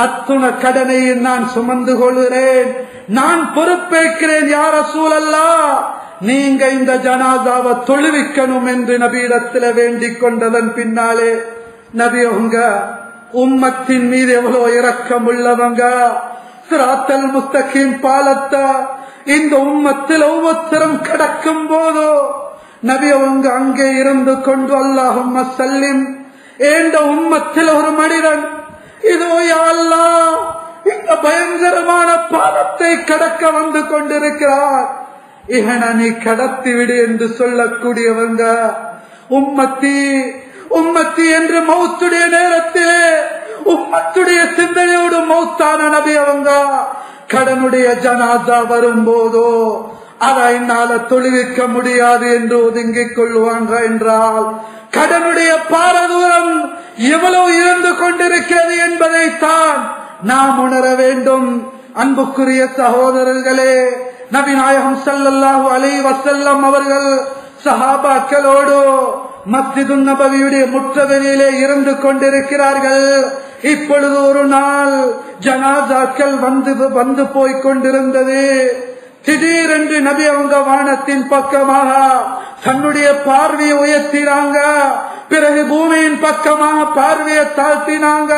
அத்துணை கடனை நான் சுமந்து கொள்கிறேன், நான் பொறுப்பேற்கிறேன் யா ரசூலல்லாஹ், நீங்க இந்த ஜனாசாவை தொழுவிக்கணும் என்று நபியிடத்தில் வேண்டிக் கொண்டதன் பின்னாலே நபி அவங்க உம்மத்தின் மீது எவ்வளவு இரக்கம் உள்ளவங்க. சிராத்தல் முஸ்தகீம் பாலத்தை இந்த உம்மத்தில் ஒவ்வொருத்தரும் கடக்கும் போதோ நபி அவங்க அங்கே இருந்து கொண்டு அல்லாஹும்ம ஸல்லிம், ஏண்ட உம்மத்தில் ஒரு மனிதன் இதோ யா அல்லாஹ் இந்த பயங்கரமான பாலத்தை கடக்க வந்து கொண்டிருக்கிறார், இவனை நீ கடத்தி விடு என்று சொல்லக்கூடியவங்க. உம்மத்தி உம்மத்தி என்று மௌத்துடைய நேரத்திலே உம்மத்துடைய சிந்தனையோடு மௌத்தான நபி அவங்க கடனுடைய ஜனாதா வரும்போதோ அதை என்னால தொழுவிக்க முடியாது என்று ஒதுங்கிக் கொள்வாங்க என்றால் கடனுடைய பாரதூரம் எவ்வளவு இருந்து கொண்டிருக்கிறது என்பதைத்தான் நாம் உணர வேண்டும். அன்புக்குரிய சகோதரர்களே, நபி நாயகம் ஸல்லல்லாஹு அலைஹி வஸல்லம் அவர்கள் சஹாபாக்களோடு மஸ்ஜிது நபவியுடைய முற்றவெளியிலே இருந்து கொண்டிருக்கிறார்கள். இப்பொழுது ஒரு நாள் ஜனாசாக்கள் வந்து போய் கொண்டிருந்தது. திடீரென்று நபி அவங்க வானத்தின் பக்கமாக தன்னுடைய பார்வையை உயர்த்தினாங்க. பிறகு பூமியின் பக்கமாக பார்வையை தாழ்த்தினாங்க.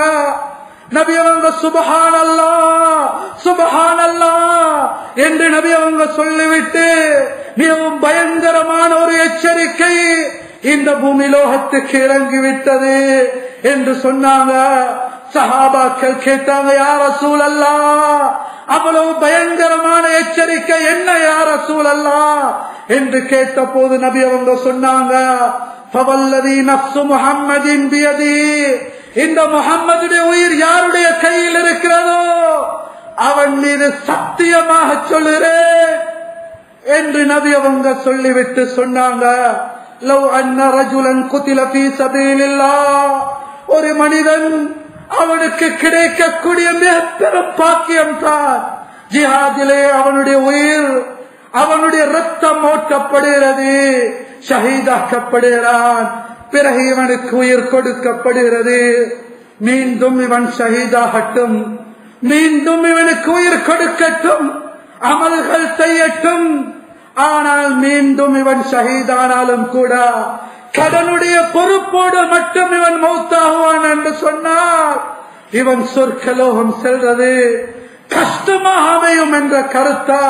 நபி அவங்க சுப்ஹானல்லாஹ் சுப்ஹானல்லாஹ் என்று நபி அவங்க சொல்லிவிட்டு மிகவும் பயங்கரமான ஒரு எச்சரிக்கை இந்த பூமி லோகத்துக்கு இறங்கிவிட்டது என்று சொன்னாங்க. சஹாபாக்கள் கேட்டாங்க, யா ரசூலல்லாஹ் அவ்வளவு பயங்கரமான எச்சரிக்கை என்ன யா ரசூலல்லாஹ் என்று கேட்ட போது நபி அவங்க சொன்னாங்க, ஃபவல்லதி நஃப்ஸு முஹம்மதின் பியதி, இந்த முஹம்மதுடைய உயிர் யாருடைய கையில் இருக்கிறதோ அவன் மீது சத்தியமாக சொல்லுறேன் என்று நபி அவங்க சொல்லிவிட்டு சொன்னாங்க, லவ் அன்ன ரஜுலன் குதில ஃபீ சபீலில்லாஹ், ஒரு மனிதன் அவனுக்கு கிடைக்கக்கூடிய மிகப்பெரும் பாக்கியம் தான் ஜிஹாதிலே அவனுடைய உயிர், அவனுடைய ரத்தம் ஓட்டப்படுகிறது, ஷஹீதாக்கப்படுகிறான். பிறகு இவனுக்கு உயிர் கொடுக்கப்படுகிறது. மீண்டும் இவன் ஷஹீதாகட்டும், மீண்டும் இவனுக்கு உயிர் கொடுக்கட்டும், அமல்கள் செய்யட்டும். ஆனால் மீண்டும் இவன் ஷஹீதானாலும் கூட கடனுடைய பொறுப்போடு மட்டும் இவன் மௌத்தாகுவான் என்று சொன்னார். இவன் சொர்க்கலோகம் செல்றது கஷ்டமாக அமையும் என்ற கருத்தா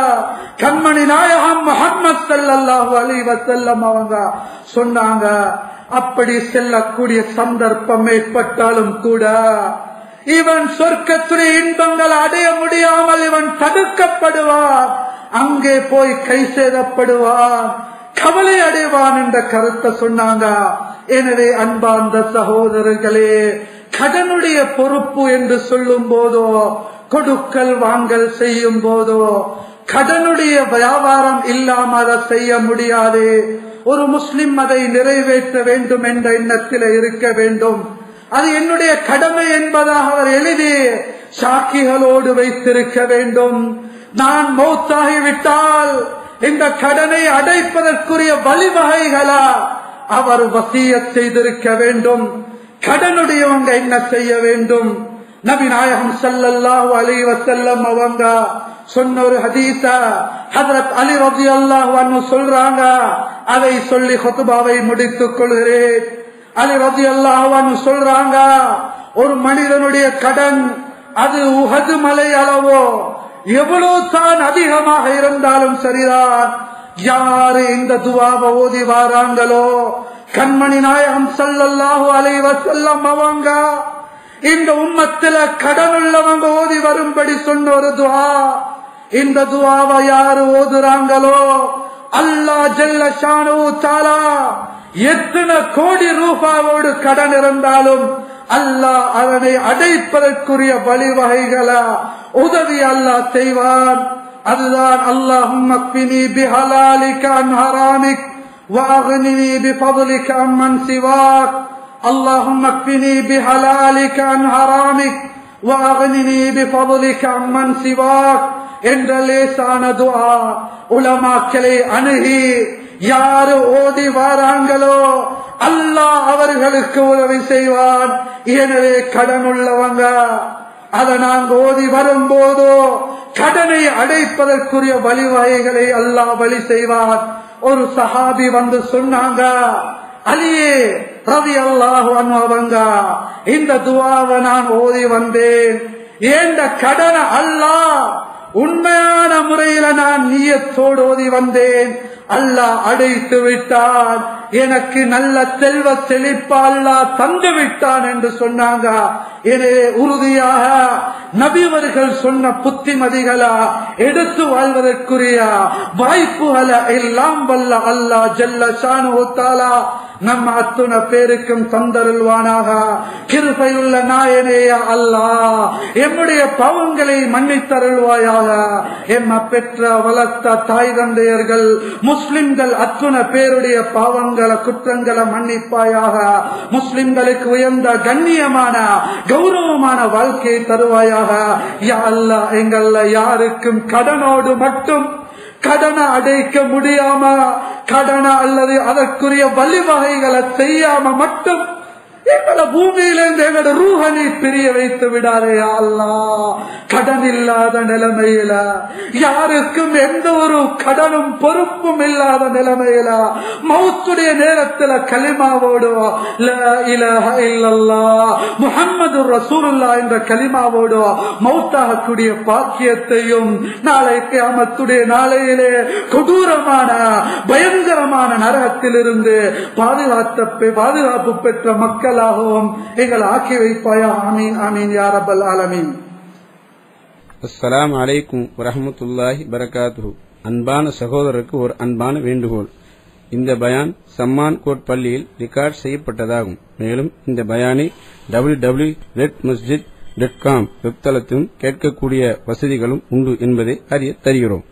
கண்மணி நாயகம் முஹம்மது ஸல்லல்லாஹு அலைஹி வஸல்லம் அவங்க சொன்னாங்க. அப்படி செல்லக்கூடிய சந்தர்ப்பம் ஏற்பட்டாலும் கூட இவன் சொர்க்கத்துடைய இன்பங்கள் அடைய முடியாமல் இவன் தடுக்கப்படுவான், அங்கே போய் கை சேதப்படுவான், கவலை அடைவான் என்ற கருத்தை சொன்னாங்க. எனவே அன்பார்ந்த சகோதரர்களே, கடனுடைய பொறுப்பு என்று சொல்லும் போதோ, கொடுக்கல் வாங்கல் செய்யும் போதோ, கடனுடைய வியாபாரம் இல்லாமல் அதை செய்ய முடியாது. ஒரு முஸ்லிம் அதை நிறைவேற்ற வேண்டும் என்ற எண்ணத்தில் இருக்க வேண்டும். அது என்னுடைய கடமை என்பதாக அவர் எழுதி சாக்கிகளோடு வைத்திருக்க வேண்டும். நான் மௌத்தாகிவிட்டால் இந்த கடனை அடைப்பதற்குரிய வழிவகைகளா அவர் வசியத் செய்திருக்க வேண்டும். கடனுடையவங்க என்ன செய்ய வேண்டும்? நபி நாயகம் ஸல்லல்லாஹு அலைஹி வஸல்லம் அவங்க சொன்ன ஒரு ஹதீஸ ஹஜ்ரத் அலி ரலியல்லாஹு அன்ஹு சொல்றாங்க. அதை சொல்லி குத்பாவை முடித்துக் கொள்கிறேன். அலி ரலியல்லாஹு அன்ஹு சொல்றாங்க, ஒரு மனிதனுடைய கடன் அது உஹது மலை அளவோ எவ்வளவு தான் அதிகமாக இருந்தாலும் சரிதான், யாரு இந்த துவாவை ஓதி வாராங்களோ கண்மணி நாயகம் ஸல்லல்லாஹு அலைஹி வஸல்லம் அவங்க இந்த உம்மத்தில கடன் உள்ளவங்க ஓதி வரும்படி சொன்ன ஒரு துவா. இந்த துவாவை யாரு ஓதுறாங்களோ அல்லாஹ் ஜல்ல ஷானுஹு தஆலா எத்தனை கோடி ரூபாயோடு கடன் இருந்தாலும் அல்லாஹ் அதனை அடைப்பதற்குரிய வழிவகைகளா உதவி அல்லாஹ் செய்வான். அதுதான் அல்லாஹும்ம க்ஃபினி பிஹலாலிக அன் ஹராமிக் வஅக்னினி பிஃضلிக அம்மன் சிவாக். اللهم اكفني بحلالك عن حرامك واغنني بفضلك عمن سواك என்ற லேசான துஆ உலமாக்களை அணுகி யாரு ஓதி வாராங்களோ அல்லாஹ் அவர்களுக்கு உதவி செய்வான். எனவே கடன் உள்ளவங்க அதை நாங்க ஓதி வரும்போதோ கடனை அடைப்பதற்குரிய வழிவகைகளை அல்லாஹ் வழி செய்வார். ஒரு சஹாபி வந்து சொன்னாங்க, அலியே ரலியல்லாஹு அன்ஹு அவங்க, இந்த துஆவை நான் ஓதி வந்தேன், ஏண்ட கடனை அல்லாஹ் உண்மையான முறையில நான் நியத்தோடு ஓதி வந்தேன், அல்லாஹ் அடைத்து விட்டான், எனக்கு நல்ல செல்வ செழிப்பா அல்லாஹ் தந்து விட்டான் என்று சொன்னாங்க. எனவே உறுதியாக நபிவர்கள் சொன்ன புத்திமதிகளா எடுத்து வாழ்வதற்குரிய வாய்ப்புகளை எல்லாம் வல்ல அல்லாஹ் ஜல்ல ஷானுஹு தஆலா நம்ம அத்துணை பேருக்கும் தந்தருள்வானாக. கிருபையுள்ள நாயனேயா அல்லாஹ் எம்முடைய பாவங்களை மன்னித்தருள்வாயாக. எம்ம பெற்ற வளர்த்த தாய் தந்தையர்கள் முஸ்லிம்கள் அத்துணை பேருடைய பாவங்களை குற்றங்களை மன்னிப்பாயாக. முஸ்லிம்களுக்கு உயர்ந்த கண்ணியமான கௌரவமான வாழ்க்கையை தருவாயாக. யா அல்லாஹ் எங்கள்ல யாருக்கும் கடனோடு மட்டும் கடனை அடைக்க முடியாம, கடனை அல்லது அதற்குரிய வழிவகைகளை செய்யாம மட்டும் எங்கள பூமியிலிருந்து எங்களோட ரூஹனை பிரிய வைத்து விடாதே அல்லாஹ். கடன் இல்லாத நிலைமையில, யாருக்கும் எந்த ஒரு கடனும் பொறுப்பும் இல்லாத நிலைமையில, மௌத்துடைய நேரத்தில் கலிமாவோடு லா இலாஹ இல்லல்லாஹ் முஹம்மது ரசூலுல்லாஹ் என்ற கலிமாவோடு மௌத்தாகக்கூடிய பாக்கியத்தையும் நாளை கியாமத்துடைய நாளையிலே கொடூரமான பயங்கரமான நரகத்திலிருந்து பாதுகாப்பு பெற்ற மக்கள் எங்கள் ஆக்கி வைப்பாயா. ஆமீன் ஆமீன் யா ரப்பல் ஆலமீன். அஸ்ஸலாமு அலைக்கும் வரஹ்மத்துல்லாஹி பரகாத்துஹு. அன்பான சகோதரருக்கு ஒரு அன்பான வேண்டுகோள். இந்த பயான் சம்மான் கோட் பள்ளியில் ரெக்கார்ட் செய்யப்பட்டதாகும். மேலும் இந்த பயானை www.redmasjid.com வெப்தளத்திலும் கேட்கக்கூடிய வசதிகளும் உண்டு என்பதை அறிய தருகிறோம்.